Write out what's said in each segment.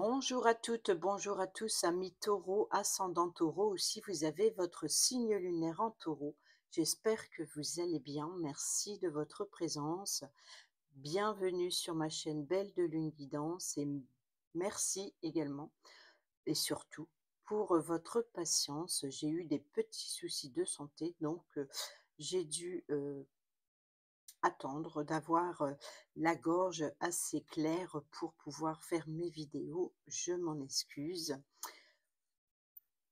Bonjour à toutes, bonjour à tous, amis taureau, ascendant taureau, ou si vous avez votre signe lunaire en taureau. J'espère que vous allez bien, merci de votre présence. Bienvenue sur ma chaîne Belle de Lune Guidance et merci également et surtout pour votre patience. J'ai eu des petits soucis de santé, donc j'ai dû attendre d'avoir la gorge assez claire pour pouvoir faire mes vidéos. Je m'en excuse,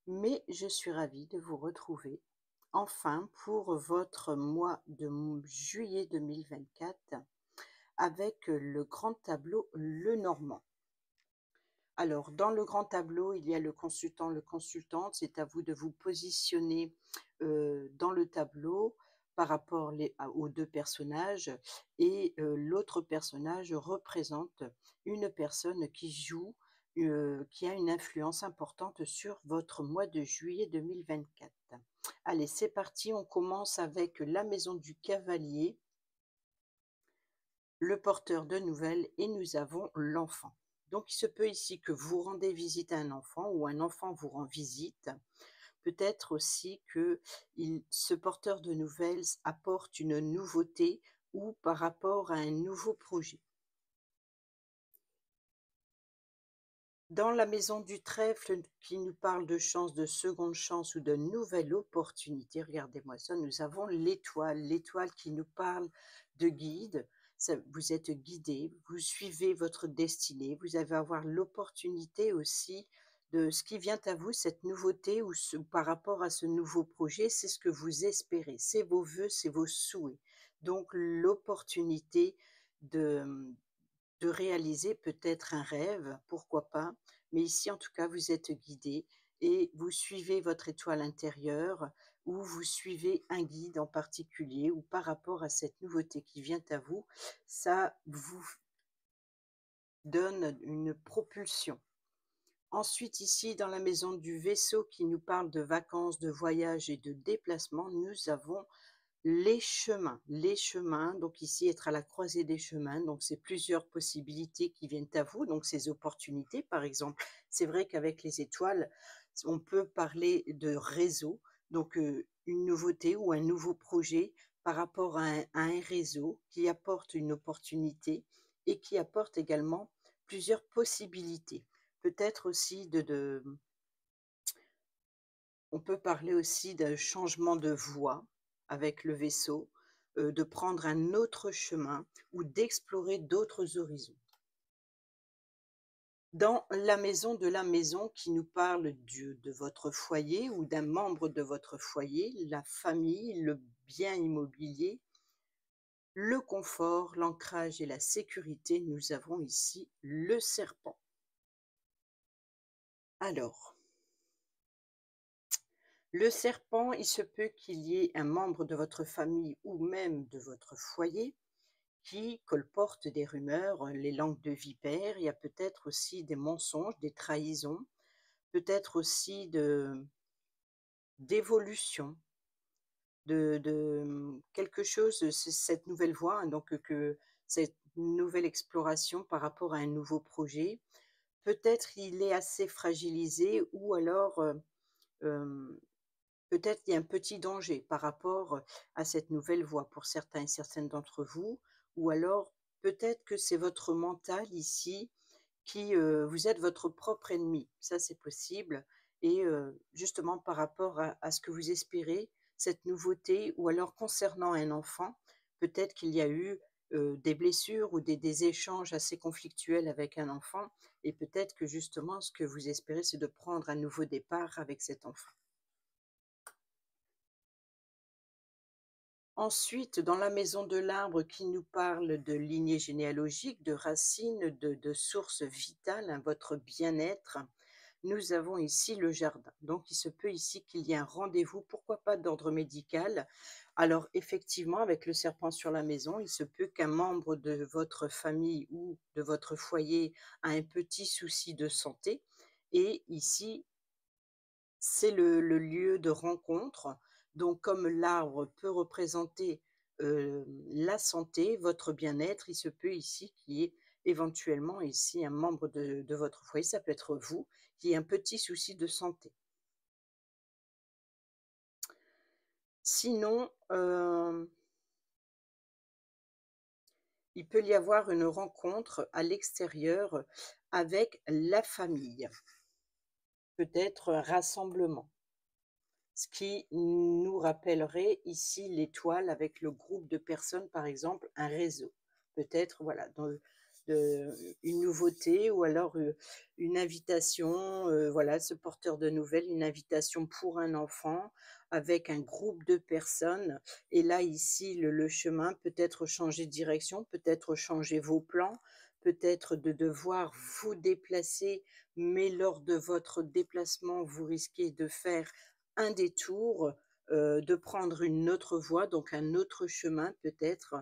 mais je suis ravie de vous retrouver enfin pour votre mois de juillet 2024 avec le grand tableau Le Normand. Alors, dans le grand tableau, il y a le consultant, le consultante. C'est à vous de vous positionner dans le tableau par rapport aux deux personnages. Et l'autre personnage représente une personne qui joue, qui a une influence importante sur votre mois de juillet 2024. Allez, c'est parti. On commence avec la maison du cavalier, le porteur de nouvelles et nous avons l'enfant. Donc, il se peut ici que vous rendez visite à un enfant ou un enfant vous rend visite. Peut-être aussi que ce porteur de nouvelles apporte une nouveauté ou par rapport à un nouveau projet. Dans la maison du trèfle qui nous parle de chance, de seconde chance ou de nouvelle opportunité, regardez-moi ça, nous avons l'étoile, l'étoile qui nous parle de guide. Vous êtes guidé, vous suivez votre destinée, vous allez avoir l'opportunité aussi de ce qui vient à vous, cette nouveauté ou par rapport à ce nouveau projet, c'est ce que vous espérez, c'est vos vœux, c'est vos souhaits. Donc l'opportunité de, de réaliser peut-être un rêve, pourquoi pas, mais ici en tout cas vous êtes guidé et vous suivez votre étoile intérieure ou vous suivez un guide en particulier ou par rapport à cette nouveauté qui vient à vous, ça vous donne une propulsion. Ensuite, ici, dans la maison du vaisseau qui nous parle de vacances, de voyages et de déplacements, nous avons les chemins, donc ici être à la croisée des chemins, donc c'est plusieurs possibilités qui viennent à vous, donc ces opportunités par exemple. C'est vrai qu'avec les étoiles, on peut parler de réseau, donc une nouveauté ou un nouveau projet par rapport à un réseau qui apporte une opportunité et qui apporte également plusieurs possibilités. Peut-être aussi on peut parler aussi d'un changement de voie avec le vaisseau, de prendre un autre chemin ou d'explorer d'autres horizons. Dans la maison qui nous parle de votre foyer ou d'un membre de votre foyer, la famille, le bien immobilier, le confort, l'ancrage et la sécurité, nous avons ici le serpent. Alors, le serpent, il se peut qu'il y ait un membre de votre famille ou même de votre foyer qui colporte des rumeurs, les langues de vipère. Il y a peut-être aussi des mensonges, des trahisons, peut-être aussi d'évolution, quelque chose, c'est cette nouvelle voie, hein, donc que cette nouvelle exploration par rapport à un nouveau projet. Peut-être il est assez fragilisé ou alors peut-être il y a un petit danger par rapport à cette nouvelle voie pour certains et certaines d'entre vous, ou alors peut-être que c'est votre mental ici qui, vous êtes votre propre ennemi. Ça, c'est possible et justement par rapport à ce que vous espérez, cette nouveauté ou alors concernant un enfant, peut-être qu'il y a eu, des blessures ou des échanges assez conflictuels avec un enfant et peut-être que justement ce que vous espérez, c'est de prendre un nouveau départ avec cet enfant. Ensuite, dans la maison de l'arbre qui nous parle de lignée généalogique, de racines, de sources vitales, hein, votre bien-être, nous avons ici le jardin. Donc, il se peut ici qu'il y ait un rendez-vous, pourquoi pas d'ordre médical. Alors, effectivement, avec le serpent sur la maison, il se peut qu'un membre de votre famille ou de votre foyer a un petit souci de santé. Et ici, c'est le lieu de rencontre. Donc comme l'arbre peut représenter, la santé, votre bien-être, il se peut ici qu'il y ait éventuellement ici un membre de votre foyer, ça peut être vous, qui a un petit souci de santé. Sinon, il peut y avoir une rencontre à l'extérieur avec la famille, peut-être un rassemblement. Ce qui nous rappellerait ici l'étoile avec le groupe de personnes, par exemple, un réseau. Peut-être, voilà, une nouveauté ou alors une invitation, voilà, ce porteur de nouvelles, une invitation pour un enfant avec un groupe de personnes. Et là, ici, le chemin peut-être changer de direction, peut-être changer vos plans, peut-être de devoir vous déplacer, mais lors de votre déplacement, vous risquez de faire un détour, de prendre une autre voie, donc un autre chemin peut-être,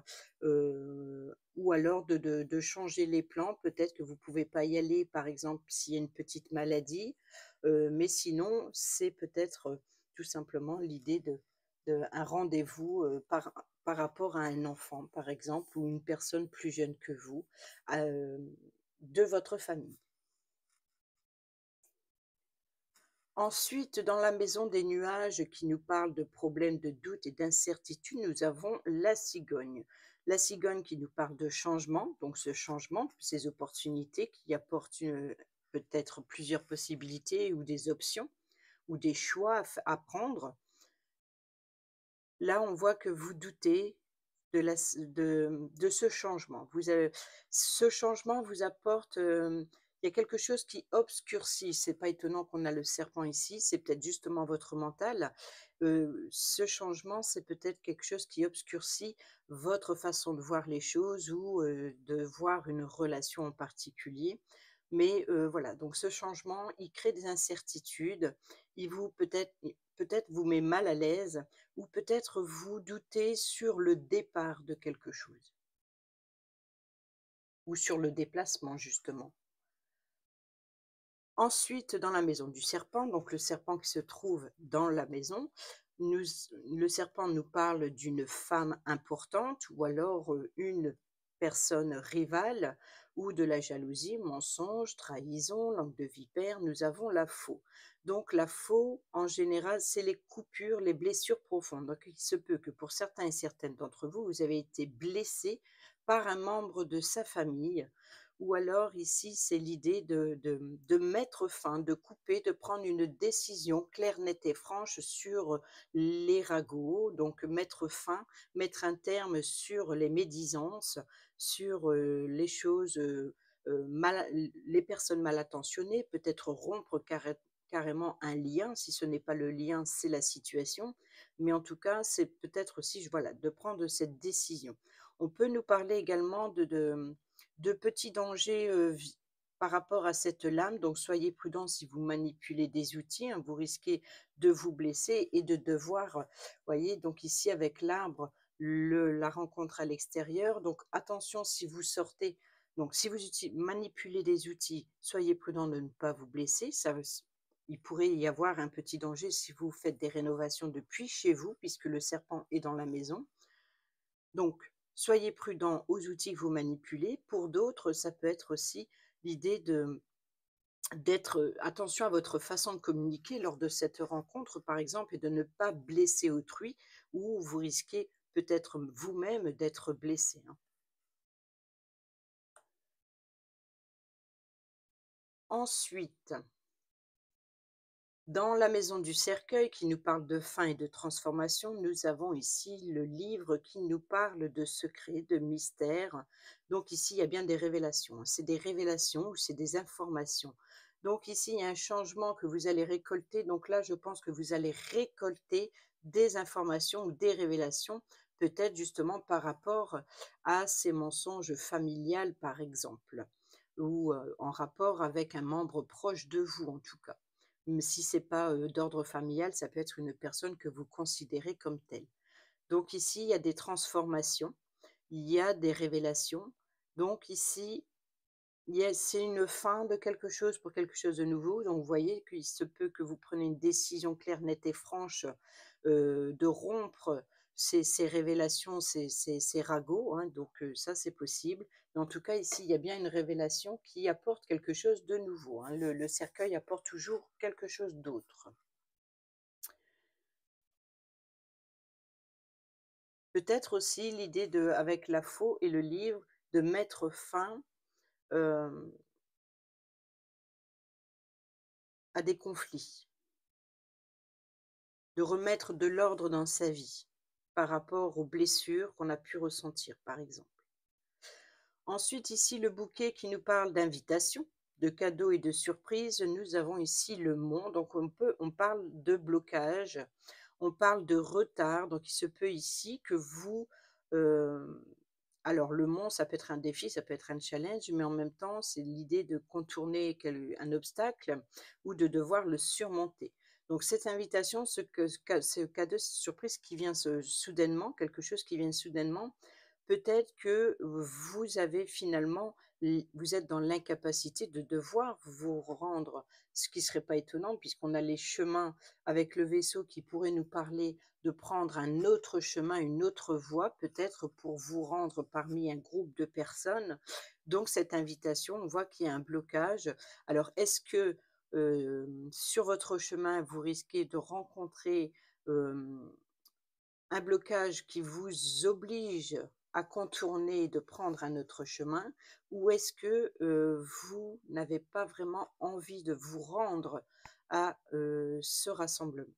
ou alors de changer les plans. Peut-être que vous ne pouvez pas y aller, par exemple, s'il y a une petite maladie, mais sinon, c'est peut-être, tout simplement l'idée de un rendez-vous, par rapport à un enfant, par exemple, ou une personne plus jeune que vous, de votre famille. Ensuite, dans la maison des nuages qui nous parle de problèmes de doute et d'incertitude, nous avons la cigogne. La cigogne qui nous parle de changement, donc ce changement, ces opportunités qui apportent peut-être plusieurs possibilités ou des options ou des choix à prendre. Là, on voit que vous doutez de ce changement. Ce changement vous apporte, il y a quelque chose qui obscurcit. C'est pas étonnant qu'on a le serpent ici, c'est peut-être justement votre mental. Ce changement, c'est peut-être quelque chose qui obscurcit votre façon de voir les choses ou, de voir une relation en particulier. Mais, voilà, donc ce changement, il crée des incertitudes. Il vous peut-être vous met mal à l'aise ou peut-être vous doutez sur le départ de quelque chose ou sur le déplacement justement. Ensuite, dans la maison du serpent, donc le serpent qui se trouve dans la maison, nous le serpent nous parle d'une femme importante ou alors, une personne rivale ou de la jalousie, mensonge, trahison, langue de vipère. Nous avons la faux. Donc la faux, en général, c'est les coupures, les blessures profondes. Donc il se peut que pour certains et certaines d'entre vous, vous avez été blessés par un membre de sa famille ou alors ici, c'est l'idée de mettre fin, de couper, de prendre une décision claire, nette et franche sur les ragots, donc mettre fin, mettre un terme sur les médisances, sur les choses, les personnes mal intentionnées, peut-être rompre carrément un lien, si ce n'est pas le lien, c'est la situation, mais en tout cas, c'est peut-être aussi, voilà, de prendre cette décision. On peut nous parler également de petits dangers, par rapport à cette lame, donc soyez prudents si vous manipulez des outils, hein, vous risquez de vous blesser et de devoir, voyez, donc ici avec l'arbre, la rencontre à l'extérieur, donc attention si vous sortez, donc si vous manipulez des outils, soyez prudents de ne pas vous blesser, il pourrait y avoir un petit danger si vous faites des rénovations depuis chez vous, puisque le serpent est dans la maison. Donc, soyez prudents aux outils que vous manipulez. Pour d'autres, ça peut être aussi l'idée d'être attention à votre façon de communiquer lors de cette rencontre, par exemple, et de ne pas blesser autrui, ou vous risquez peut-être vous-même d'être blessé, hein. Ensuite, dans la maison du cercueil qui nous parle de fin et de transformation, nous avons ici le livre qui nous parle de secrets, de mystères. Donc ici, il y a bien des révélations, hein. C'est des révélations ou c'est des informations. Donc ici, il y a un changement que vous allez récolter. Donc là, je pense que vous allez récolter des informations ou des révélations, peut-être justement par rapport à ces mensonges familiales, par exemple, ou en rapport avec un membre proche de vous, en tout cas. Si c'est pas, d'ordre familial, ça peut être une personne que vous considérez comme telle. Donc ici, il y a des transformations, il y a des révélations. Donc ici, c'est une fin de quelque chose pour quelque chose de nouveau. Donc vous voyez qu'il se peut que vous preniez une décision claire, nette et franche, de rompre ces révélations, ces ragots, hein, donc ça, c'est possible. Mais en tout cas, ici, il y a bien une révélation qui apporte quelque chose de nouveau, hein. Le cercueil apporte toujours quelque chose d'autre. Peut-être aussi l'idée de avec la faux et le livre, de mettre fin, hem, à des conflits, de remettre de l'ordre dans sa vie, par rapport aux blessures qu'on a pu ressentir, par exemple. Ensuite, ici, le bouquet qui nous parle d'invitation, de cadeaux et de surprises. Nous avons ici le mont, donc on parle de blocage, on parle de retard. Donc, il se peut ici que vous, euh, alors le mont, ça peut être un défi, ça peut être un challenge, mais en même temps, c'est l'idée de contourner un obstacle ou de devoir le surmonter. Donc, cette invitation, ce cadeau surprise qui vient soudainement, quelque chose qui vient soudainement, peut-être que vous avez finalement vous êtes dans l'incapacité de devoir vous rendre, ce qui serait pas étonnant puisqu'on a les chemins avec le vaisseau qui pourrait nous parler de prendre un autre chemin, une autre voie, peut-être pour vous rendre parmi un groupe de personnes. Donc cette invitation, on voit qu'il y a un blocage. Alors est-ce que, sur votre chemin, vous risquez de rencontrer, hem un blocage qui vous oblige à contourner, de prendre un autre chemin? Ou est-ce que, vous n'avez pas vraiment envie de vous rendre à, ce rassemblement?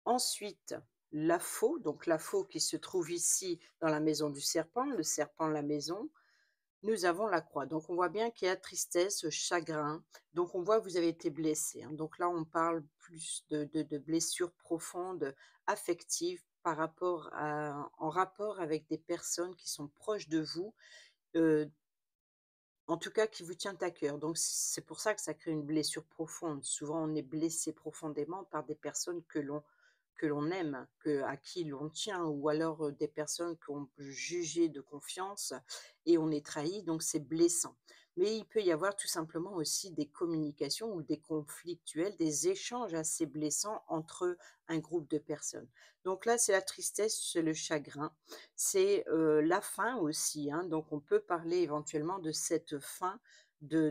Ensuite, la faux, donc la faux qui se trouve ici dans la maison du serpent, le serpent, la maison. Nous avons la croix. Donc on voit bien qu'il y a tristesse, chagrin. Donc on voit que vous avez été blessé, hein. Donc là, on parle plus de blessures profondes, affectives par rapport à en rapport avec des personnes qui sont proches de vous, heu, en tout cas qui vous tient à cœur. Donc c'est pour ça que ça crée une blessure profonde. Souvent, on est blessé profondément par des personnes que l'on aime, à qui l'on tient, ou alors des personnes qu'on peut juger de confiance et on est trahi, donc c'est blessant. Mais il peut y avoir tout simplement aussi des communications ou des conflictuels, des échanges assez blessants entre un groupe de personnes. Donc là, c'est la tristesse, c'est le chagrin, c'est la faim aussi, hein. Donc on peut parler éventuellement de cette faim, de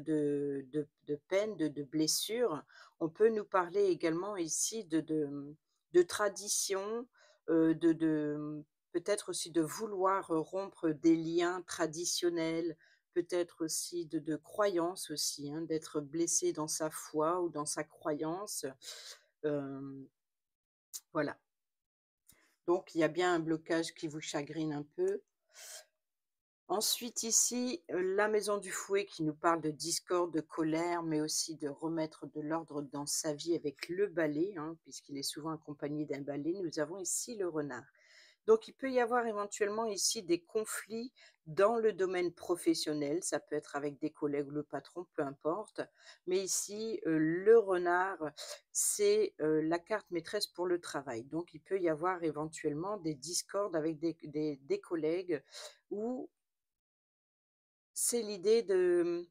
peine, de blessure. On peut nous parler également ici de tradition, peut-être aussi de vouloir, rompre des liens traditionnels, peut-être aussi de croyances aussi, hein, d'être blessé dans sa foi ou dans sa croyance, hem, voilà. Donc il y a bien un blocage qui vous chagrine un peu. Ensuite ici, la maison du fouet qui nous parle de discorde, de colère, mais aussi de remettre de l'ordre dans sa vie avec le balai, hein, puisqu'il est souvent accompagné d'un balai. Nous avons ici le renard. Donc il peut y avoir éventuellement ici des conflits dans le domaine professionnel, ça peut être avec des collègues ou le patron, peu importe. Mais ici, le renard, c'est, la carte maîtresse pour le travail. Donc il peut y avoir éventuellement des discordes avec des collègues, ou c'est l'idée de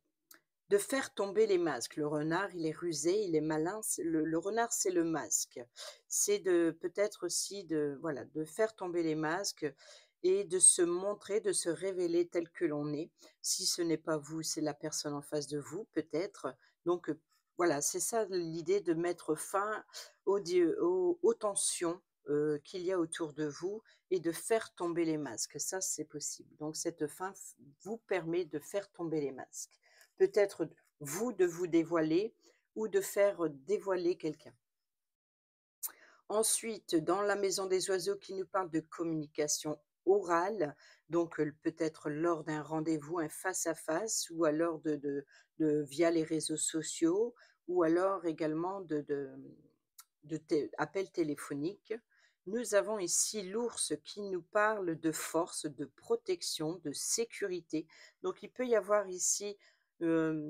faire tomber les masques. Le renard, il est rusé, il est malin. Le renard, c'est le masque. C'est de peut-être aussi de, voilà, de faire tomber les masques et de se montrer, de se révéler tel que l'on est. Si ce n'est pas vous, c'est la personne en face de vous, peut-être. Donc, voilà, c'est ça l'idée de mettre fin aux tensions qu'il y a autour de vous et de faire tomber les masques. Ça, c'est possible. Donc, cette fin vous permet de faire tomber les masques. Peut-être vous de vous dévoiler ou de faire dévoiler quelqu'un. Ensuite, dans la maison des oiseaux qui nous parle de communication orale, donc peut-être lors d'un rendez-vous, un face à face, ou alors via les réseaux sociaux, ou alors également appels téléphoniques. Nous avons ici l'ours qui nous parle de force, de protection, de sécurité. Donc il peut y avoir ici euh,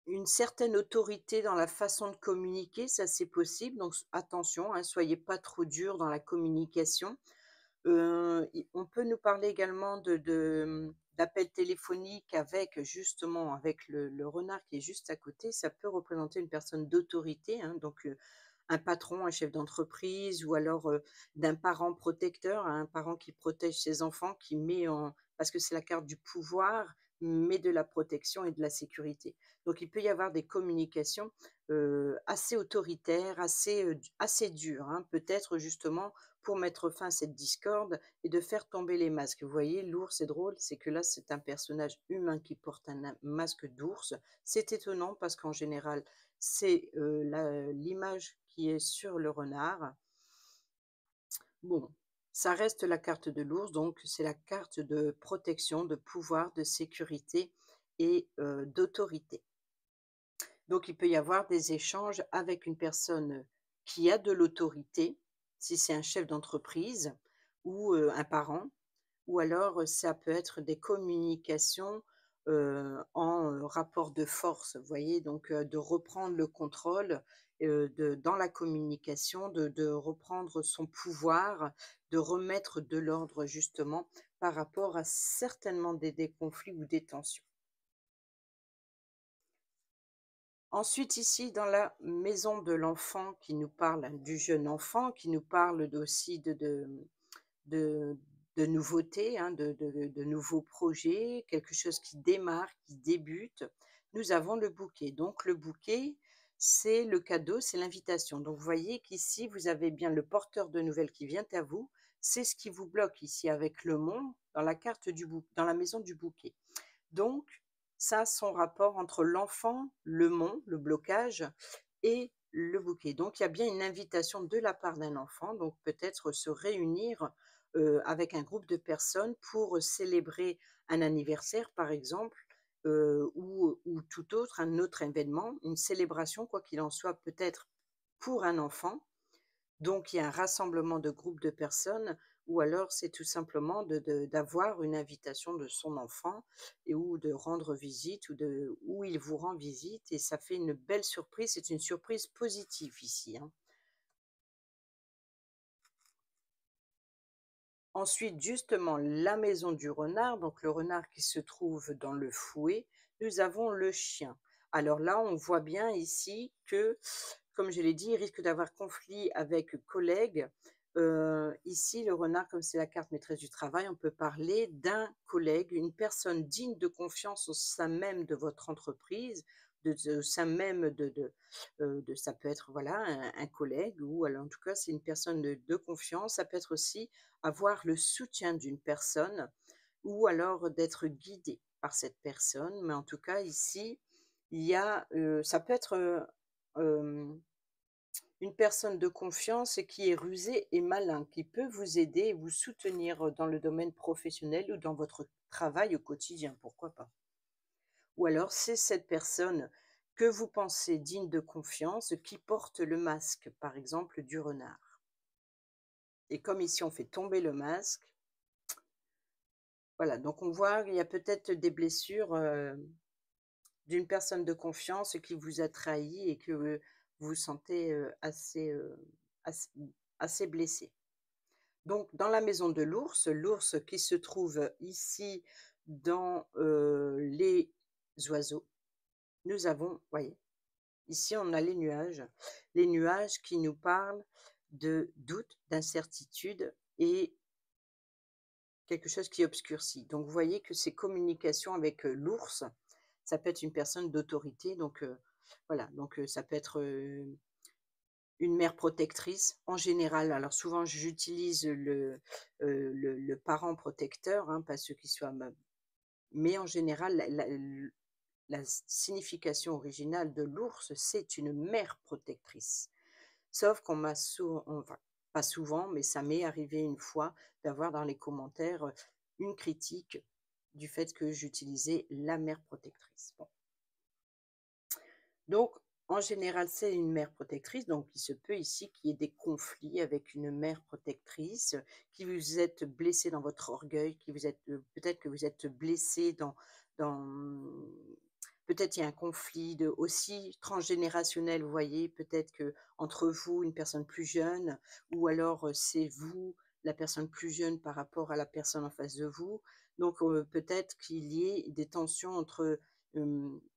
une certaine autorité dans la façon de communiquer, ça c'est possible, donc attention, hein, soyez pas trop dur dans la communication. I On peut nous parler également d'appels téléphoniques avec justement avec le renard qui est juste à côté. Ça peut représenter une personne d'autorité, hein, donc un patron, un chef d'entreprise ou alors, d'un parent protecteur, un parent qui protège ses enfants, qui met en parce que c'est la carte du pouvoir, mais de la protection et de la sécurité. Donc il peut y avoir des communications, assez autoritaires, assez dures, hein, peut-être justement pour mettre fin à cette discorde et de faire tomber les masques. Vous voyez, l'ours, c'est drôle, c'est que là, c'est un personnage humain qui porte un masque d'ours. C'est étonnant parce qu'en général, c'est, l'image qui est sur le renard. Bon, ça reste la carte de l'ours, donc c'est la carte de protection, de pouvoir, de sécurité et d'autorité. Donc il peut y avoir des échanges avec une personne, qui a de l'autorité, si c'est un chef d'entreprise ou un parent, ou alors, ça peut être des communications, en, rapport de force, vous voyez? Donc, de reprendre le contrôle, de dans la communication, de reprendre son pouvoir, de remettre de l'ordre justement par rapport à certainement des conflits ou des tensions. Ensuite ici dans la maison de l'enfant qui nous parle, hein, du jeune enfant, qui nous parle aussi de de nouveautés, hein, de nouveaux projets, quelque chose qui démarre, qui débute. Nous avons le bouquet. Donc le bouquet, c'est le cadeau, c'est l'invitation. Donc vous voyez qu'ici, vous avez bien le porteur de nouvelles qui vient à vous. C'est ce qui vous bloque ici avec le mont dans la carte du dans la maison du bouquet. Donc ça a son rapport entre l'enfant, le mont, le blocage et le bouquet. Donc il y a bien une invitation de la part d'un enfant, donc peut-être se réunir, avec un groupe de personnes pour célébrer un anniversaire par exemple, ou tout autre, un autre événement, une célébration quoi qu'il en soit peut-être pour un enfant. Donc il y a un rassemblement de groupes de personnes ou alors c'est tout simplement d'avoir une invitation de son enfant et ou de rendre visite ou il vous rend visite et ça fait une belle surprise. C'est une surprise positive ici, hein. Ensuite, justement, la maison du renard, donc le renard qui se trouve dans le fouet, nous avons le chien. Alors là, on voit bien ici que, comme je l'ai dit, il risque d'avoir conflit avec collègues. Ici, le renard, comme c'est la carte maîtresse du travail, on peut parler d'un collègue, une personne digne de confiance au sein même de votre entreprise, au sein même ça peut être voilà un collègue ou alors en tout cas c'est une personne de confiance. Ça peut être aussi avoir le soutien d'une personne ou alors d'être guidé par cette personne. Mais en tout cas, ici, il y a, ça peut être, une personne de confiance qui est rusé et malin, qui peut vous aider et vous soutenir, dans le domaine professionnel ou dans votre travail au quotidien, pourquoi pas. Ou alors c'est cette personne que vous pensez digne de confiance qui porte le masque, par exemple, du renard. Et comme ici on fait tomber le masque, voilà, donc on voit qu'il y a peut-être des blessures, d'une personne de confiance qui vous a trahi et que, vous vous sentez, assez assez blessé. Donc dans la maison de l'ours, l'ours qui se trouve ici dans, les oiseaux, nous avons voyez, ici on a les nuages qui nous parlent de doute, d'incertitude et quelque chose qui obscurcit. Donc vous voyez que ces communications avec, l'ours, ça peut être une personne d'autorité donc voilà, donc ça peut être, une mère protectrice en général. Alors souvent j'utilise le parent protecteur, hein, pas ceux qui soient mais en général la signification originale de l'ours, c'est une mère protectrice. Sauf qu'on m'a enfin, pas souvent, mais ça m'est arrivé une fois d'avoir dans les commentaires, une critique du fait que j'utilisais la mère protectrice. Bon. Donc, en général, c'est une mère protectrice, donc il se peut ici qu'il y ait des conflits avec une mère protectrice, qui vous êtes blessé dans votre orgueil, qui vous êtes, peut-être que vous êtes blessé dans peut-être il y a un conflit aussi transgénérationnel, vous voyez, peut-être que entre vous, une personne plus jeune, ou alors c'est vous, la personne plus jeune par rapport à la personne en face de vous. Donc peut-être qu'il y ait des tensions entre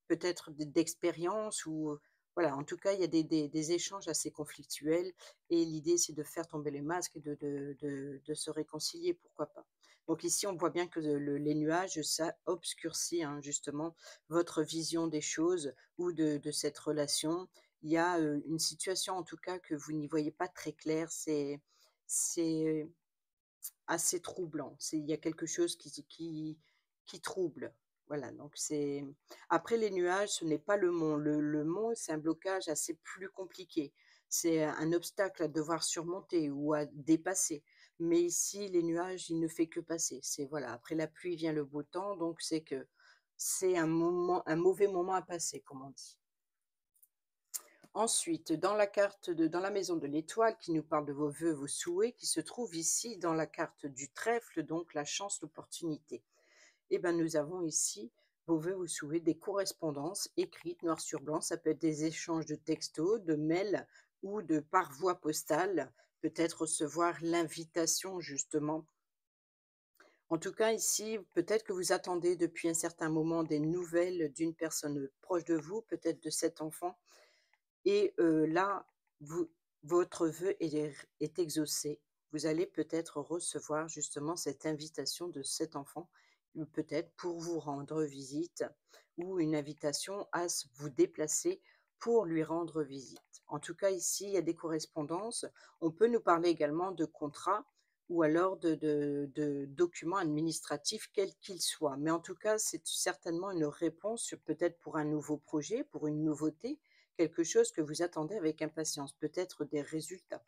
peut-être d'expérience ou voilà, en tout cas, il y a des échanges assez conflictuels et l'idée, c'est de faire tomber les masques et de se réconcilier, pourquoi pas. Donc ici, on voit bien que les nuages, ça obscurcit, hein, justement votre vision des choses ou de cette relation. Il y a, une situation, en tout cas, que vous n'y voyez pas très clair. C'est assez troublant. Il y a quelque chose qui trouble. Voilà, donc c'est après les nuages, ce n'est pas le mont. Le mont, c'est un blocage assez plus compliqué. C'est un obstacle à devoir surmonter ou à dépasser. Mais ici, les nuages, il ne fait que passer. C'est voilà, après la pluie vient le beau temps, donc c'est que c'est un mauvais moment à passer, comme on dit. Ensuite, dans la maison de l'étoile qui nous parle de vos vœux, vos souhaits, qui se trouve ici dans la carte du trèfle, donc la chance, l'opportunité. Eh ben, nous avons ici vos vœux, vos souhaits, des correspondances écrites noir sur blanc. Ça peut être des échanges de textos, de mails ou de par voie postale. Peut-être recevoir l'invitation justement. En tout cas, ici, peut-être que vous attendez depuis un certain moment des nouvelles d'une personne proche de vous, peut-être de cet enfant et là, vous votre vœu est exaucé. Vous allez peut-être recevoir justement cette invitation de cet enfant, ou peut-être pour vous rendre visite ou une invitation à vous déplacer pour lui rendre visite. En tout cas, ici, il y a des correspondances. On peut nous parler également de contrats ou alors de documents administratifs, quels qu'ils soient. Mais en tout cas, c'est certainement une réponse peut-être pour un nouveau projet, pour une nouveauté, quelque chose que vous attendez avec impatience, peut-être des résultats.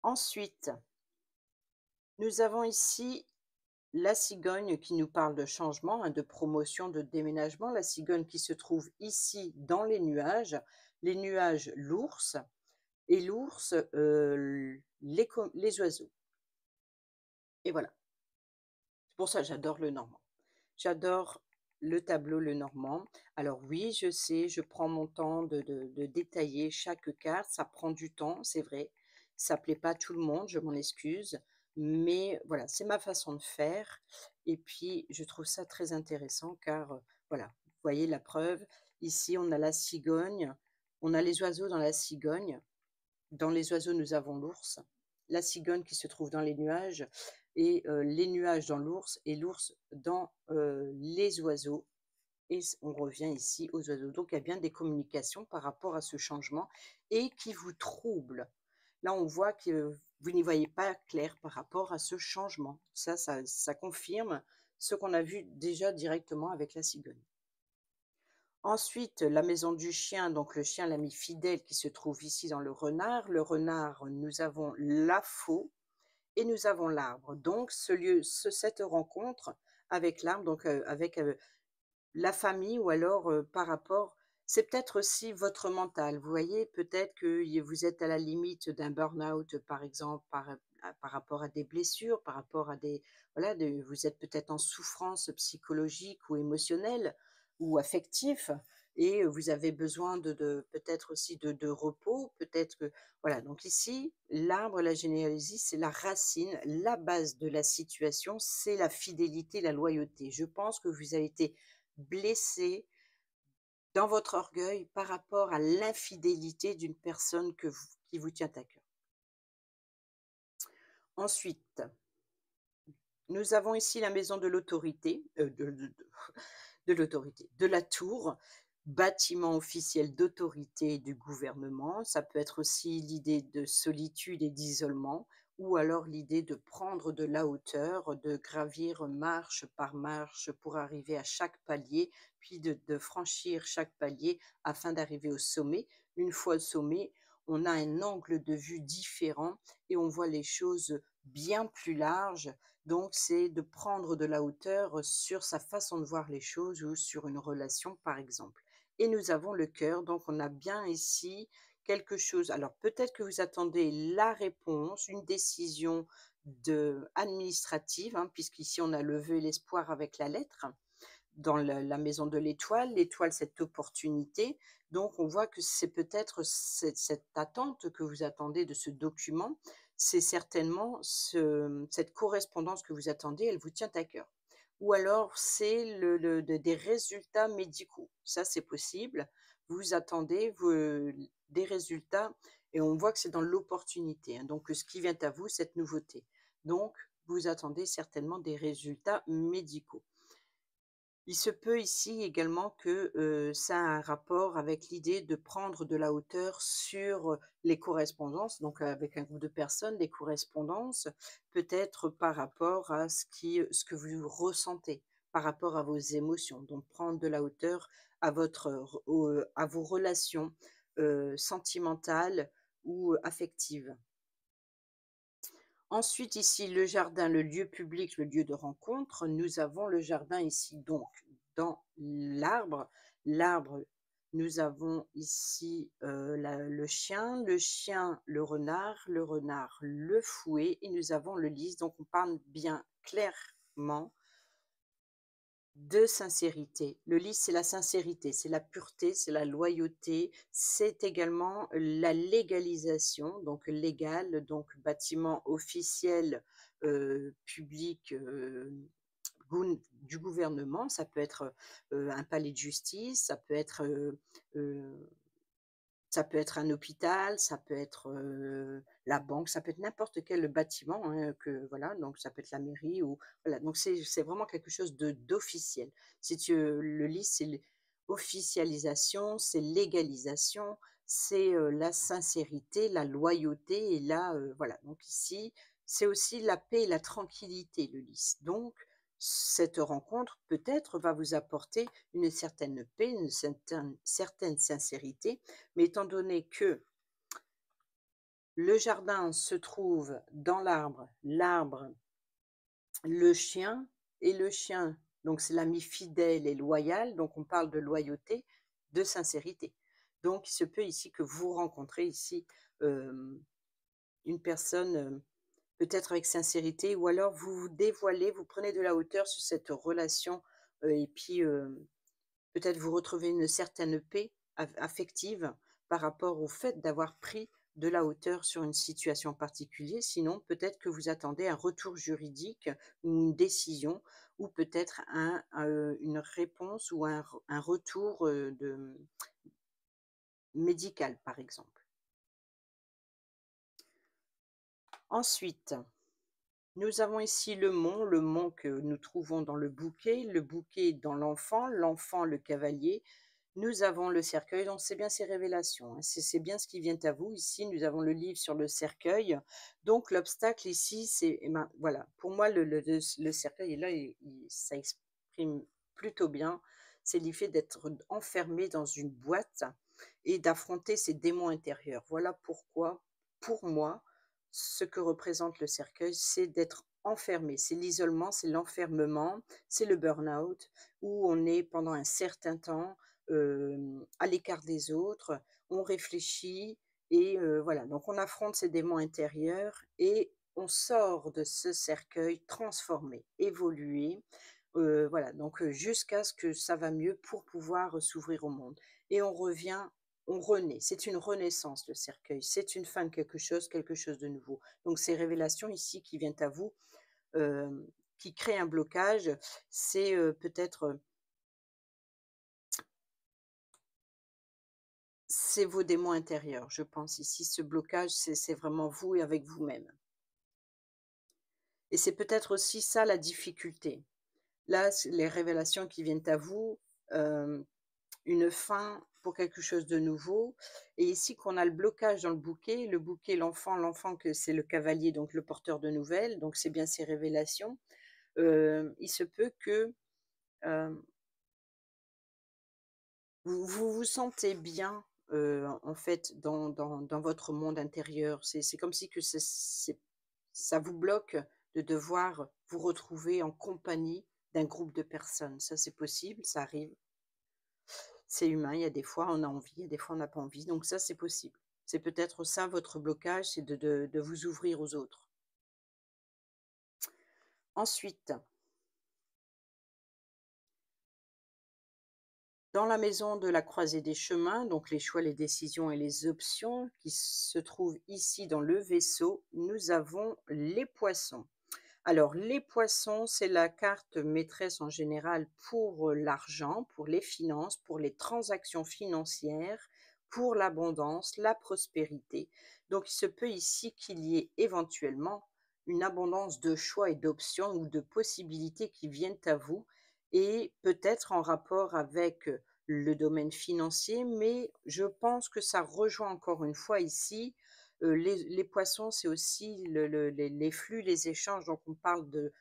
Ensuite, nous avons ici la cigogne qui nous parle de changement, hein, de promotion, de déménagement. La cigogne qui se trouve ici dans les nuages, l'ours et l'ours, les oiseaux. Et voilà, c'est pour ça que j'adore le normand. J'adore le tableau Lenormand. Alors oui, je sais, je prends mon temps de détailler chaque carte. Ça prend du temps, c'est vrai. Ça plaît pas à tout le monde, je m'en excuse. Mais voilà, c'est ma façon de faire. Et puis, je trouve ça très intéressant car, voilà, vous voyez la preuve. Ici, on a la cigogne. On a les oiseaux dans la cigogne. Dans les oiseaux, nous avons l'ours, la cigogne qui se trouve dans les nuages et les nuages dans l'ours et l'ours dans, les oiseaux et on revient ici aux oiseaux. Donc il y a bien des communications par rapport à ce changement et qui vous troublent. Là, on voit que vous n'y voyez pas clair par rapport à ce changement. Ça confirme ce qu'on a vu déjà directement avec la cigogne. Ensuite, la maison du chien, donc le chien, l'ami fidèle qui se trouve ici dans le renard. Le renard, nous avons la faux et nous avons l'arbre. Donc cette rencontre avec l'arbre, donc avec la famille ou alors par rapport, c'est peut-être aussi votre mental. Vous voyez, peut-être que vous êtes à la limite d'un burn-out, par exemple, par rapport à des blessures, par rapport à des, voilà, vous êtes peut-être en souffrance psychologique ou émotionnelle ou affectif. Et vous avez besoin peut-être aussi de repos, peut-être que voilà. Donc ici, l'arbre, la généalogie, c'est la racine, la base de la situation, c'est la fidélité, la loyauté. Je pense que vous avez été blessé dans votre orgueil par rapport à l'infidélité d'une personne qui vous tient à cœur. Ensuite, nous avons ici la maison de l'autorité, de l'autorité, de la tour, bâtiment officiel d'autorité du gouvernement. Ça peut être aussi l'idée de solitude et d'isolement, ou alors l'idée de prendre de la hauteur, de gravir marche par marche pour arriver à chaque palier, puis de franchir chaque palier afin d'arriver au sommet. Une fois au sommet, on a un angle de vue différent et on voit les choses bien plus larges. Donc, c'est de prendre de la hauteur sur sa façon de voir les choses ou sur une relation, par exemple. Et nous avons le cœur, donc on a bien ici quelque chose. Alors, peut-être que vous attendez la réponse, une décision administrative, hein, puisqu'ici on a le vœu et l'espoir avec la lettre dans la maison de l'étoile. L'étoile, cette opportunité. Donc, on voit que c'est peut-être cette attente que vous attendez de ce document. C'est certainement cette correspondance que vous attendez, elle vous tient à cœur. ou alors c'est des résultats médicaux. Ça, c'est possible. Vous attendez des résultats et on voit que c'est dans l'opportunité, hein, donc ce qui vient à vous, cette nouveauté. Donc vous attendez certainement des résultats médicaux. Il se peut ici également que, ça a un rapport avec l'idée de prendre de la hauteur sur, les correspondances, donc avec un groupe de personnes, des correspondances, peut-être par rapport à ce que vous ressentez, par rapport à vos émotions. Donc prendre de la hauteur à à vos relations, sentimentales ou affectives. Ensuite, ici, le jardin, le lieu public, le lieu de rencontre. Nous avons le jardin ici, donc, dans l'arbre. L'arbre, nous avons ici le chien, le renard, le fouet, et nous avons le lys. Donc, on parle bien clairement de sincérité. Le lys, c'est la sincérité, c'est la pureté, c'est la loyauté, c'est également la légalisation, donc légal, donc bâtiment officiel, public, du gouvernement. Ça peut être, un palais de justice, heu ça peut être un hôpital, ça peut être, la banque, ça peut être n'importe quel bâtiment, hein, que voilà, donc ça peut être la mairie ou voilà, donc c'est vraiment quelque chose d'officiel. Le lit, c'est officialisation, c'est légalisation, c'est, la sincérité, la loyauté et voilà, donc ici, c'est aussi la paix et la tranquillité, le lit. Donc cette rencontre, peut-être, va vous apporter une certaine paix, une certaine sincérité, mais étant donné que le jardin se trouve dans l'arbre, le chien et le chien, donc c'est l'ami fidèle et loyal, donc on parle de loyauté, de sincérité. Donc il se peut ici que vous rencontrez ici, hem, une personne, peut-être avec sincérité ou alors vous vous dévoilez, vous prenez de la hauteur sur cette relation, et puis, peut-être vous retrouvez une certaine paix affective par rapport au fait d'avoir pris de la hauteur sur une situation particulière. Sinon, peut-être que vous attendez un retour juridique ou une décision ou peut-être une réponse ou un retour, médical, par exemple. Ensuite, nous avons ici le mont que nous trouvons dans le bouquet dans l'enfant, l'enfant le cavalier. Nous avons le cercueil, donc c'est bien ces révélations, hein, c'est bien ce qui vient à vous. Ici, nous avons le livre sur le cercueil. Donc l'obstacle ici, c'est eh ben, voilà, pour moi le cercueil est là, ça exprime plutôt bien. C'est l'effet d'être enfermé dans une boîte et d'affronter ses démons intérieurs. Voilà pourquoi, pour moi, ce que représente le cercueil, c'est d'être enfermé. C'est l'isolement, c'est l'enfermement, c'est le burn-out où on est pendant un certain temps, à l'écart des autres, on réfléchit et voilà, donc on affronte ses démons intérieurs et on sort de ce cercueil transformé, évolué, voilà, donc jusqu'à ce que ça va mieux pour pouvoir s'ouvrir au monde et on revient, on renaît. C'est une renaissance, le cercueil, c'est une fin de quelque chose de nouveau. Donc ces révélations ici qui viennent à vous, hem, qui créent un blocage, c'est, peut-être, c'est vos démons intérieurs, je pense ici. Ce blocage, c'est vraiment vous et avec vous-même. Et c'est peut-être aussi ça la difficulté. Là, c'est les révélations qui viennent à vous, hem, une fin pour quelque chose de nouveau. Et ici qu'on a le blocage dans le bouquet, l'enfant que c'est le cavalier, donc le porteur de nouvelles, donc c'est bien ces révélations. Il se peut que, hem, vous vous sentez bien, en fait, dans votre monde intérieur. C'est comme si que ça vous bloque de devoir vous retrouver en compagnie d'un groupe de personnes. Ça, c'est possible, ça arrive. C'est humain, il y a des fois on a envie, il y a des fois on n'a pas envie, donc ça, c'est possible. C'est peut-être ça votre blocage, c'est de vous ouvrir aux autres. Ensuite, dans la maison de la croisée des chemins, donc les choix, les décisions et les options qui se trouvent ici dans le vaisseau, nous avons les poissons. Alors les poissons, c'est la carte maîtresse en général pour, l'argent, pour les finances, pour les transactions financières, pour l'abondance, la prospérité. Donc il se peut ici qu'il y ait éventuellement une abondance de choix et d'options ou de possibilités qui viennent à vous et peut-être en rapport avec, le domaine financier, mais je pense que ça rejoint encore une fois ici, les poissons, c'est aussi les flux, les échanges, donc on parle de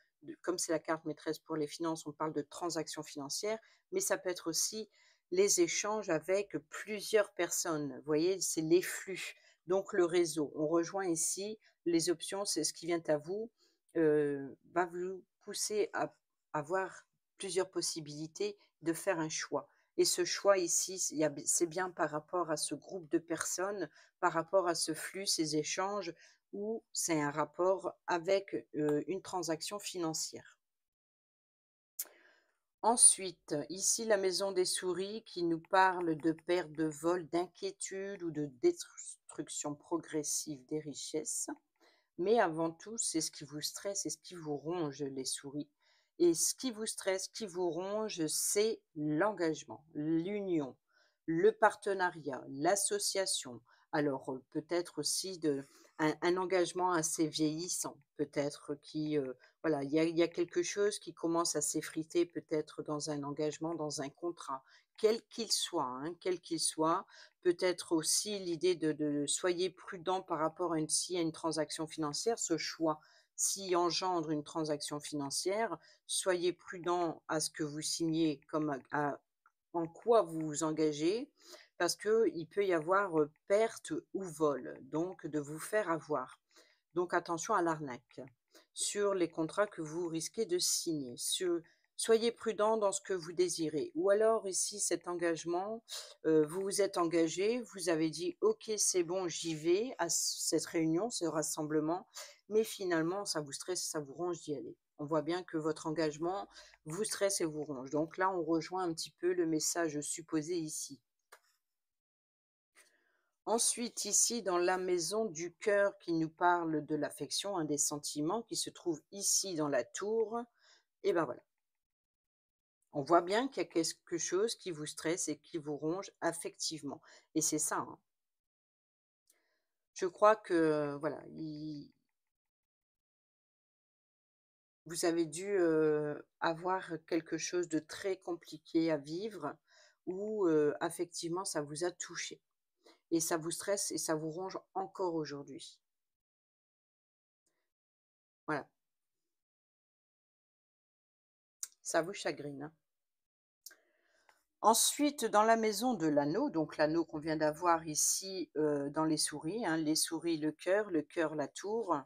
comme c'est la carte maîtresse pour les finances, on parle de transactions financières, mais ça peut être aussi les échanges avec plusieurs personnes. Vous voyez? C'est les flux, donc le réseau. On rejoint ici les options, c'est ce qui vient à vous, va vous pousser à avoir plusieurs possibilités de faire un choix et ce choix ici, c'est bien par rapport à ce groupe de personnes, par rapport à ce flux, ces échanges, ou c'est un rapport avec, une transaction financière. Ensuite, ici, la maison des souris qui nous parle de perte de vol, d'inquiétude ou de destruction progressive des richesses. Mais avant tout, c'est ce qui vous stresse et ce qui vous ronge, les souris. Et ce qui vous stresse, ce qui vous ronge, c'est l'engagement, l'union, le partenariat, l'association. Alors, peut-être aussi un engagement assez vieillissant, peut-être qui, voilà, il y a quelque chose qui commence à s'effriter peut-être dans un engagement, dans un contrat, quel qu'il soit, hein, quel qu'il soit. Peut-être aussi l'idée de soyez prudent par rapport à une transaction financière, ce choix s'y engendre une transaction financière, soyez prudent à ce que vous signez comme en quoi vous vous engagez, parce qu'il peut y avoir, perte ou vol, donc de vous faire avoir. Donc attention à l'arnaque. Sur les contrats que vous risquez de signer, soyez prudent dans ce que vous désirez. Ou alors ici, cet engagement, vous vous êtes engagé, vous avez dit: «OK, c'est bon, j'y vais à cette réunion, ce rassemblement», mais finalement, ça vous stresse, ça vous ronge d'y aller. On voit bien que votre engagement vous stresse et vous ronge. Donc là, on rejoint un petit peu le message supposé ici. Ensuite, ici, dans la maison du cœur qui nous parle de l'affection, des sentiments, qui se trouve ici dans la tour, et ben voilà. On voit bien qu'il y a quelque chose qui vous stresse et qui vous ronge affectivement. Et c'est ça, hein. Je crois que, voilà, vous avez dû avoir quelque chose de très compliqué à vivre où affectivement ça vous a touché. Et ça vous stresse et ça vous ronge encore aujourd'hui. Voilà, ça vous chagrine, hein. Ensuite, dans la maison de l'anneau, donc l'anneau qu'on vient d'avoir ici, dans les souris, le cœur, la tour,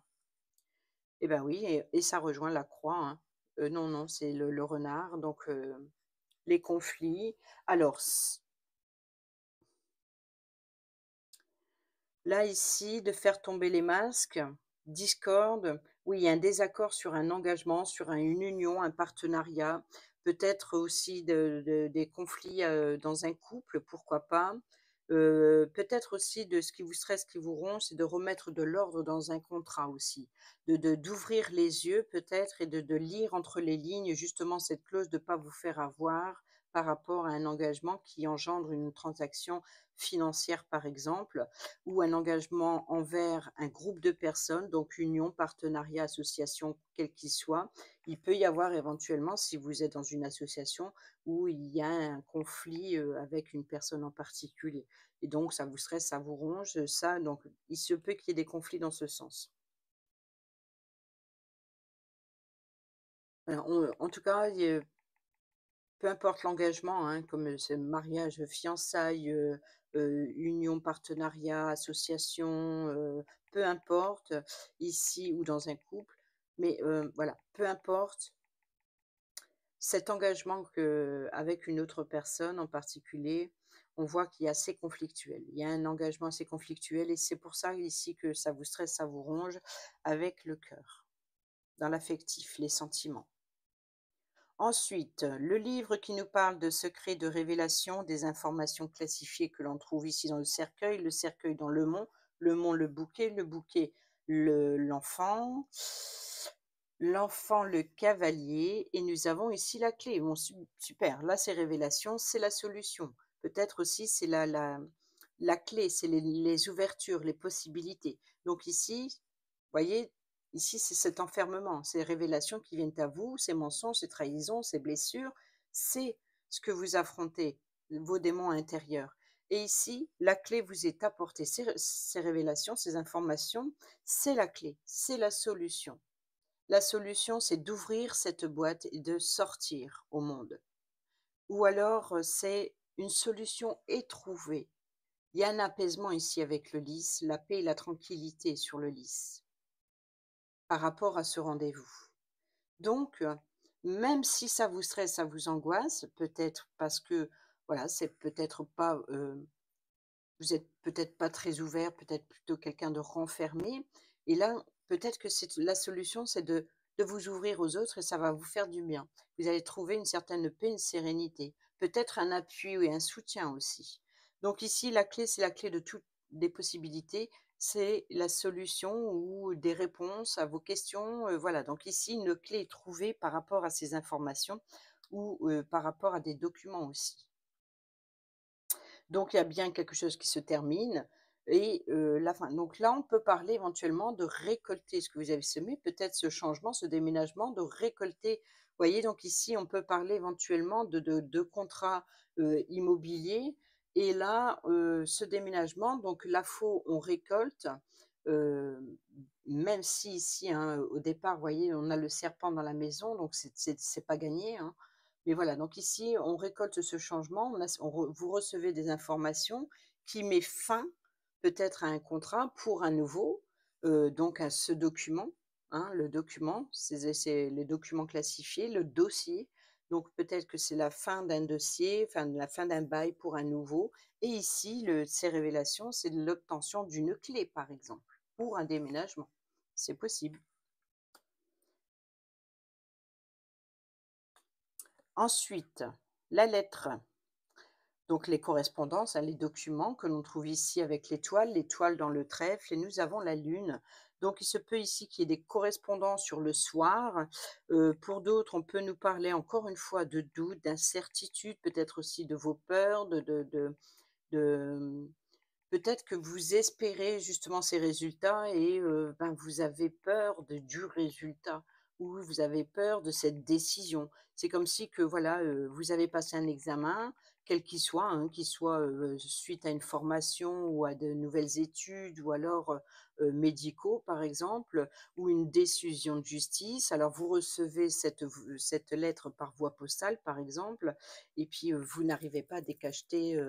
et ben oui et ça rejoint la croix, hein. Non, non, c'est le renard, donc les conflits. Alors là, ici, de faire tomber les masques, discorde, oui, il y a un désaccord sur un engagement, sur une union, un partenariat, peut-être aussi des conflits dans un couple, pourquoi pas. Peut-être aussi de ce qui vous stresse, ce qui vous ronge, c'est de remettre de l'ordre dans un contrat aussi, d'ouvrir les yeux peut-être et de lire entre les lignes justement cette clause de ne pas vous faire avoir par rapport à un engagement qui engendre une transaction financière par exemple ou un engagement envers un groupe de personnes, donc union, partenariat, association, quel qu'il soit. Il peut y avoir éventuellement, si vous êtes dans une association où il y a un conflit avec une personne en particulier. Et donc, ça vous stresse, ça vous ronge, ça, donc il se peut qu'il y ait des conflits dans ce sens. Alors, en tout cas, peu importe l'engagement, hein, comme, c'est mariage, fiançailles, union, partenariat, association, peu importe, ici ou dans un couple, mais voilà, peu importe cet engagement avec une autre personne en particulier, on voit qu'il est assez conflictuel. Il y a un engagement assez conflictuel et c'est pour ça ici que ça vous stresse, ça vous ronge avec le cœur, dans l'affectif, les sentiments. Ensuite, le livre qui nous parle de secrets de révélation, des informations classifiées que l'on trouve ici dans le cercueil dans le mont, le bouquet, l'enfant. l'enfant, le cavalier et nous avons ici la clé. Bon, super, là, c'est révélation, c'est la solution. Peut-être aussi, c'est la clé, c'est les ouvertures, les possibilités. Donc ici, voyez, ici, c'est cet enfermement, ces révélations qui viennent à vous, ces mensonges, ces trahisons, ces blessures, c'est ce que vous affrontez, vos démons intérieurs. Et ici, la clé vous est apportée, ces révélations, ces informations, c'est la clé, c'est la solution. La solution, c'est d'ouvrir cette boîte et de sortir au monde. Ou alors, c'est une solution est trouvée. Il y a un apaisement ici avec le lys, la paix et la tranquillité sur le lys par rapport à ce rendez-vous. Donc, même si ça vous stresse, ça vous angoisse, peut-être parce que, voilà, c'est peut-être pas, vous êtes peut-être pas très ouvert, peut-être plutôt quelqu'un de renfermé. Et là, peut-être que c'est la solution, c'est de vous ouvrir aux autres et ça va vous faire du bien. Vous allez trouver une certaine paix, une sérénité, peut-être un appui et un soutien aussi. Donc ici, la clé, c'est la clé de toutes les possibilités. C'est la solution ou des réponses à vos questions. Voilà. Donc ici, une clé est trouvée par rapport à ces informations ou par rapport à des documents aussi. Donc il y a bien quelque chose qui se termine et la fin. Donc là, on peut parler éventuellement de récolter ce que vous avez semé, peut-être ce changement, ce déménagement, de récolter. Vous voyez? Donc ici, on peut parler éventuellement de contrats, immobiliers et là, ce déménagement, donc la faux, on récolte, heu, même si ici, hein, au départ, vous voyez, on a le serpent dans la maison, donc c'est pas gagné, hein. Mais voilà, donc ici, on récolte ce changement, vous recevez des informations qui met fin peut-être à un contrat pour un nouveau, donc à ce document, hein, le document, c'est les documents classifiés, le dossier. Donc peut-être que c'est la fin d'un dossier, enfin la fin d'un bail pour un nouveau. Et ici, ces révélations, c'est de l'obtention d'une clé, par exemple, pour un déménagement. C'est possible. Ensuite, la lettre. Donc les correspondances, hein, les documents que l'on trouve ici avec l'étoile dans le trèfle et nous avons la lune. Donc il se peut ici qu'il y ait des correspondances sur le soir. Pour d'autres, on peut nous parler encore une fois de doute, d'incertitude, peut-être aussi de vos peurs, de peut-être que vous espérez justement ces résultats et ben, vous avez peur du résultat ou vous avez peur de cette décision. C'est comme si que voilà, vous avez passé un examen, quel qu'il soit, hein, qu'il soit, suite à une formation ou à de nouvelles études ou alors, médicaux par exemple, ou une décision de justice. Alors vous recevez cette lettre par voie postale par exemple et puis, vous n'arrivez pas à décacheter,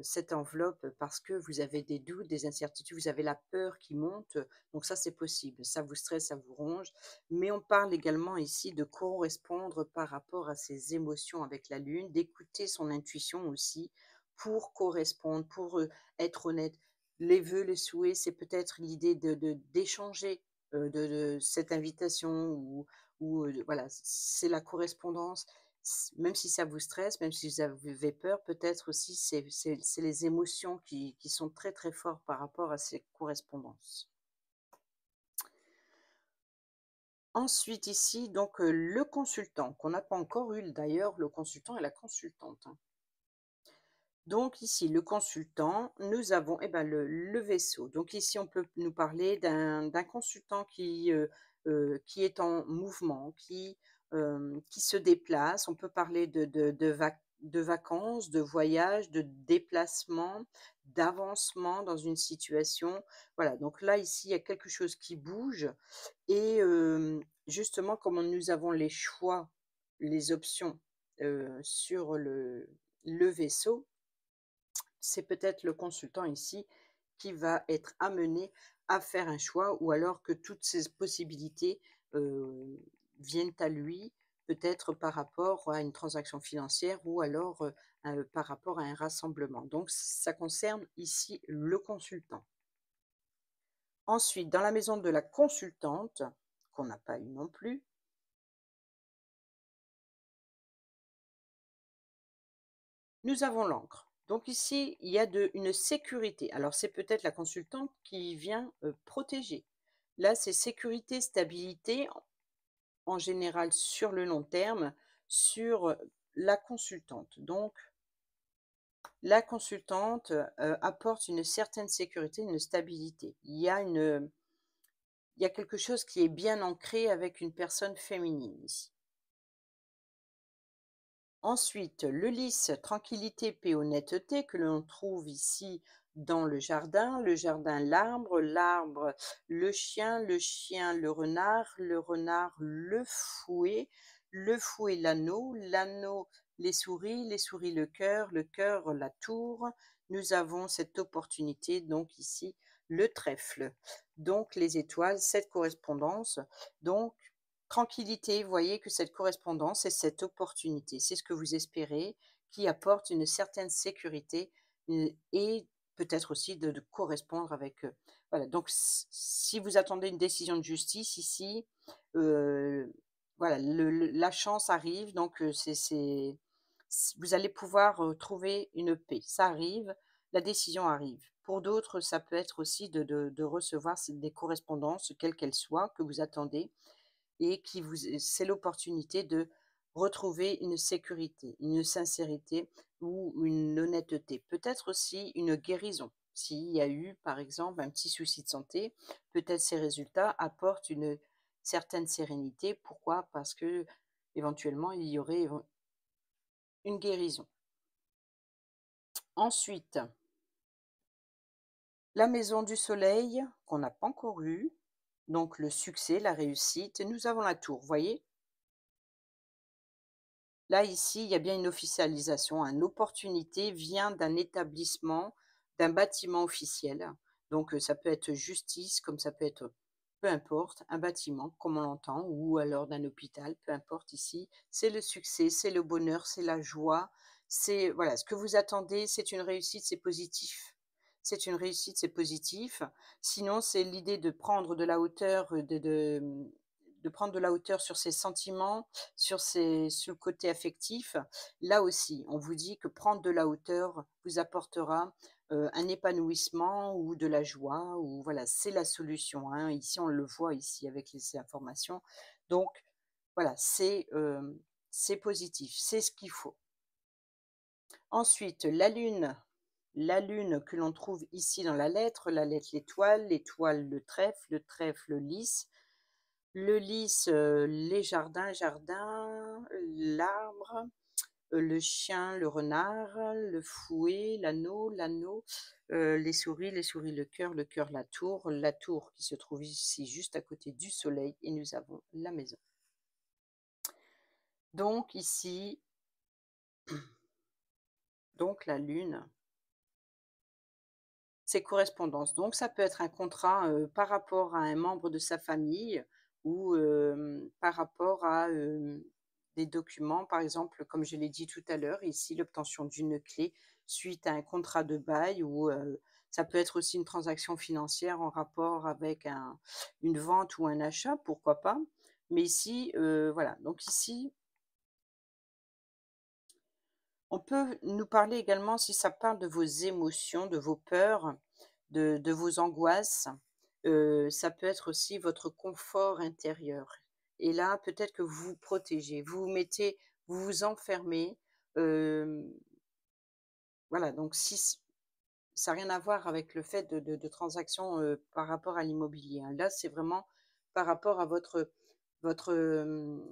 cette enveloppe parce que vous avez des doutes, des incertitudes, vous avez la peur qui monte, donc ça, c'est possible. Ça vous stresse, ça vous ronge, mais on parle également ici de correspondre par rapport à ses émotions avec la lune, d'écouter son intuition aussi pour correspondre, pour, être honnête. Les vœux, les souhaits, c'est peut-être l'idée d'échanger, de cette invitation ou, voilà, c'est la correspondance. Même si ça vous stresse, même si vous avez peur, peut-être aussi c'est les émotions qui sont très, très fortes par rapport à ces correspondances. Ensuite ici donc, le consultant qu'on n'a pas encore eu d'ailleurs, le consultant et la consultante, hein. Donc ici le consultant, nous avons, eh ben, le vaisseau. Donc ici on peut nous parler d'un consultant qui est en mouvement, qui se déplace. On peut parler de vacances, de voyages, de déplacement, d'avancement dans une situation. Voilà, donc là ici il y a quelque chose qui bouge et justement comme nous avons les choix, les options, sur le vaisseau, c'est peut-être le consultant ici qui va être amené à faire un choix ou alors que toutes ces possibilités, heu, viennent à lui, peut-être par rapport à une transaction financière ou alors, par rapport à un rassemblement. Donc ça concerne ici le consultant. Ensuite, dans la maison de la consultante, qu'on n'a pas eu non plus, nous avons l'encre. Donc ici, il y a une sécurité. Alors c'est peut-être la consultante qui vient protéger. Là, c'est sécurité, stabilité. en général sur le long terme sur la consultante. Donc la consultante, apporte une certaine sécurité, une stabilité. Il y a quelque chose qui est bien ancré avec une personne féminine ici. Ensuite, le lys, tranquillité, paix, honnêteté que l'on trouve ici dans le jardin, l'arbre, l'arbre, le chien, le renard, le fouet, l'anneau, l'anneau, les souris, le cœur, la tour. Nous avons cette opportunité, donc ici, le trèfle. Donc les étoiles, cette correspondance. Donc tranquillité, vous voyez que cette correspondance et cette opportunité, c'est ce que vous espérez, qui apporte une certaine sécurité, et peut-être aussi de correspondre avec, voilà, donc si vous attendez une décision de justice ici, heu, voilà, la chance arrive, donc vous allez pouvoir, trouver une paix. Ça arrive, la décision arrive. Pour d'autres, ça peut être aussi de recevoir des correspondances, quelles qu'elles soient, que vous attendez, et c'est l'opportunité de retrouver une sécurité, une sincérité ou une honnêteté. Peut-être aussi une guérison. S'il y a eu, par exemple, un petit souci de santé, peut-être ces résultats apportent une certaine sérénité. Pourquoi? Parce que éventuellement il y aurait une guérison. Ensuite, la maison du soleil qu'on n'a pas encore eue, donc le succès, la réussite, et nous avons la tour, voyez? Là, ici, il y a bien une officialisation, hein. L'opportunité vient d'un établissement, d'un bâtiment officiel. Donc, ça peut être justice, comme ça peut être, peu importe, un bâtiment, comme on l'entend, ou alors d'un hôpital, peu importe ici. C'est le succès, c'est le bonheur, c'est la joie, c'est, voilà, ce que vous attendez, c'est une réussite, c'est positif. C'est une réussite, c'est positif. Sinon, c'est l'idée de prendre de la hauteur, de prendre de la hauteur sur ses sentiments, sur le côté affectif. Là aussi, on vous dit que prendre de la hauteur vous apportera, un épanouissement ou de la joie, ou voilà, c'est la solution, hein. Ici, on le voit ici avec les informations. Donc voilà, c'est positif, c'est ce qu'il faut. Ensuite, la lune que l'on trouve ici dans la lettre l'étoile, l'étoile le trèfle le lys. Le lys, les jardins, l'arbre, le chien, le renard, le fouet, l'anneau, les souris, le cœur, la tour qui se trouve ici juste à côté du soleil, et nous avons la maison. Donc ici, donc la lune, c'est correspondance. Donc ça peut être un contrat, par rapport à un membre de sa famille, ou par rapport à, des documents, par exemple, comme je l'ai dit tout à l'heure, ici l'obtention d'une clé suite à un contrat de bail, ou ça peut être aussi une transaction financière en rapport avec une vente ou un achat, pourquoi pas. Mais ici, voilà, donc ici, on peut nous parler également, si ça parle de vos émotions, de vos peurs, de vos angoisses, ça peut être aussi votre confort intérieur. Et là, peut-être que vous vous protégez, vous vous enfermez, hem, voilà, donc si ça a rien à voir avec le fait de transactions, par rapport à l'immobilier, hein. Là, c'est vraiment par rapport à votre,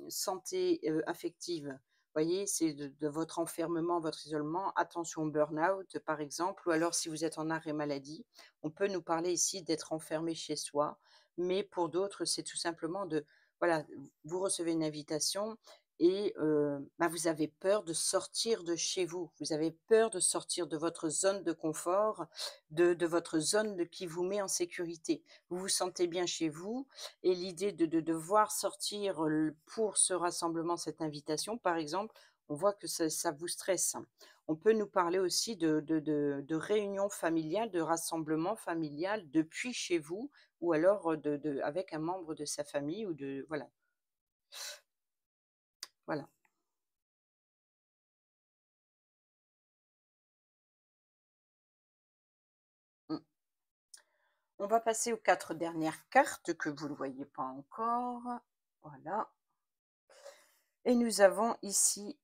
santé, affective. Voyez, c'est de votre enfermement, votre isolement. Attention au burn-out, par exemple, ou alors si vous êtes en arrêt maladie, on peut nous parler ici d'être enfermé chez soi. Mais pour d'autres, c'est tout simplement voilà, vous recevez une invitation, et bah, vous avez peur de sortir de chez vous. Vous avez peur de sortir de votre zone de confort, de votre zone qui vous met en sécurité. Vous vous sentez bien chez vous, et l'idée de devoir sortir, pour ce rassemblement, cette invitation, par exemple, on voit que ça vous stresse. On peut nous parler aussi de réunions familiales, de rassemblements familial depuis chez vous, ou alors, avec un membre de sa famille, ou voilà, voilà. Mmh. On va passer aux 4 dernières cartes que vous ne voyez pas encore. Voilà. Et nous avons ici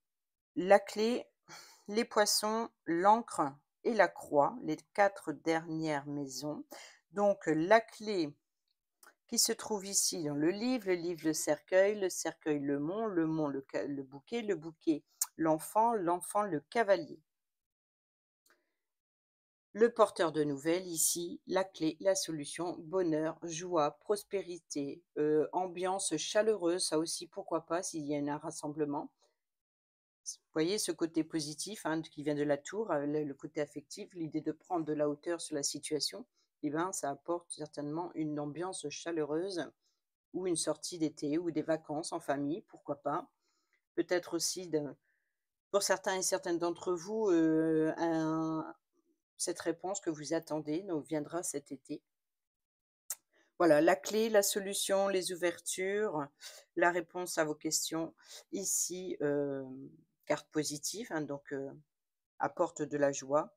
la clé, les poissons, l'encre et la croix, les 4 dernières maisons. Donc la clé qui se trouve ici dans le livre, le cercueil, le mont, le bouquet, l'enfant, le cavalier. Le porteur de nouvelles ici, la clé, la solution, bonheur, joie, prospérité, ambiance chaleureuse, ça aussi pourquoi pas s'il y a un rassemblement. Vous voyez ce côté positif, hein, qui vient de la tour, le côté affectif, l'idée de prendre de la hauteur sur la situation, eh ben, ça apporte certainement une ambiance chaleureuse ou une sortie d'été ou des vacances en famille, pourquoi pas. Peut-être aussi, pour certains et certaines d'entre vous, cette réponse que vous attendez donc viendra cet été. Voilà, la clé, la solution, les ouvertures, la réponse à vos questions. Ici, carte positive, hein, donc apporte de la joie.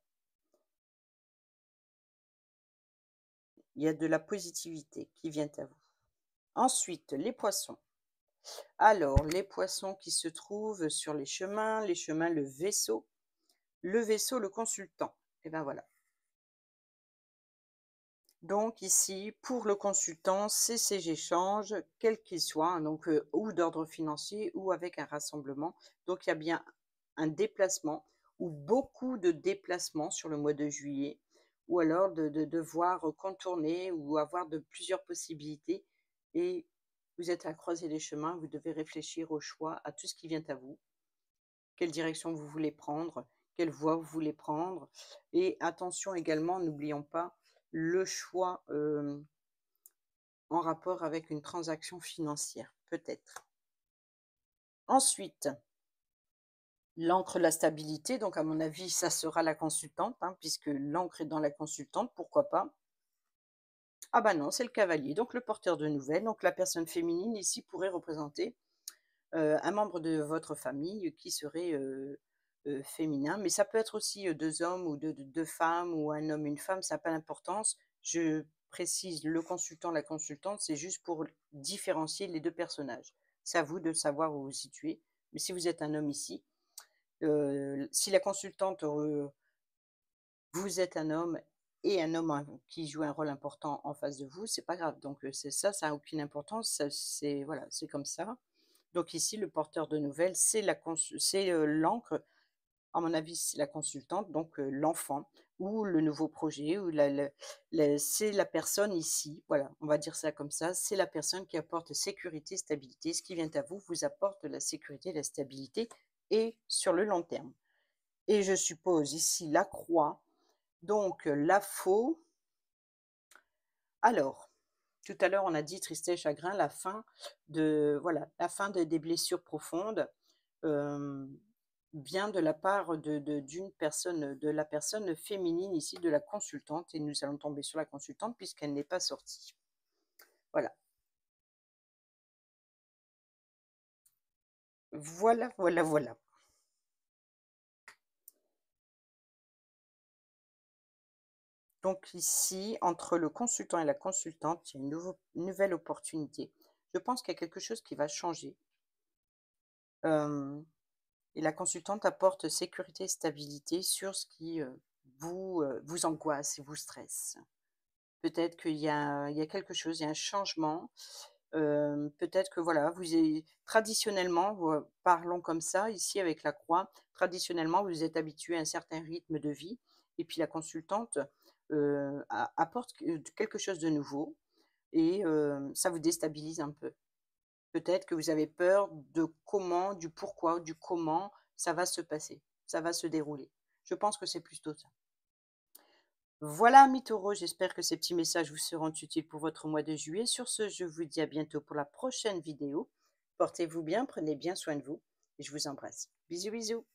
Il y a de la positivité qui vient à vous. Ensuite, les poissons. Alors, les poissons qui se trouvent sur les chemins, le vaisseau, le consultant. Et ben voilà. Donc ici, pour le consultant, c'est ces échanges, quels qu'ils soient, hein, donc ou d'ordre financier ou avec un rassemblement. Donc il y a bien un déplacement ou beaucoup de déplacements sur le mois de juillet, ou alors de devoir contourner ou avoir de plusieurs possibilités. Et vous êtes à croiser les chemins, vous devez réfléchir au choix, à tout ce qui vient à vous, quelle direction vous voulez prendre, quelle voie vous voulez prendre. Et attention également, n'oublions pas le choix en rapport avec une transaction financière, peut-être. Ensuite, l'encre, la stabilité, donc à mon avis, ça sera la consultante, hein, puisque l'encre est dans la consultante, pourquoi pas. Ah bah non, c'est le cavalier, donc le porteur de nouvelles. Donc la personne féminine ici pourrait représenter un membre de votre famille qui serait féminin, mais ça peut être aussi 2 hommes ou 2 femmes ou un homme, une femme, ça n'a pas d'importance. Je précise le consultant, la consultante, c'est juste pour différencier les 2 personnages. C'est à vous de savoir où vous vous situez. Mais si vous êtes un homme ici, si la consultante, vous êtes un homme et un homme, qui joue un rôle important en face de vous, c'est pas grave. Donc c'est ça, ça a aucune importance, ça c'est voilà, c'est comme ça. Donc ici, le porteur de nouvelles, c'est l'encre. À mon avis, c'est la consultante, donc l'enfant ou le nouveau projet ou c'est la personne ici, voilà, on va dire ça comme ça, c'est la personne qui apporte sécurité, stabilité. Ce qui vient à vous, vous apporte la sécurité, la stabilité et sur le long terme. Et je suppose ici la croix, donc la faux. Alors, tout à l'heure, on a dit tristesse, chagrin, la fin voilà, la fin des blessures profondes. Hem, vient de la part d'une personne, de la personne féminine ici, de la consultante, et nous allons tomber sur la consultante puisqu'elle n'est pas sortie. Voilà. Voilà, voilà, voilà. Donc ici, entre le consultant et la consultante, il y a une nouvelle opportunité. Je pense qu'il y a quelque chose qui va changer. Hem Et la consultante apporte sécurité et stabilité sur ce qui, vous angoisse et vous stresse. Peut-être qu'il y a quelque chose, il y a un changement, peut-être que voilà, vous est traditionnellement, parlons comme ça ici avec la croix, traditionnellement vous êtes habitué à un certain rythme de vie et puis la consultante, apporte quelque chose de nouveau et ça vous déstabilise un peu. Peut-être que vous avez peur du pourquoi, du comment ça va se passer, ça va se dérouler. Je pense que c'est plutôt ça. Voilà, amis taureaux, j'espère que ces petits messages vous seront utiles pour votre mois de juillet. Sur ce, je vous dis à bientôt pour la prochaine vidéo. Portez-vous bien, prenez bien soin de vous et je vous embrasse. Bisous, bisous.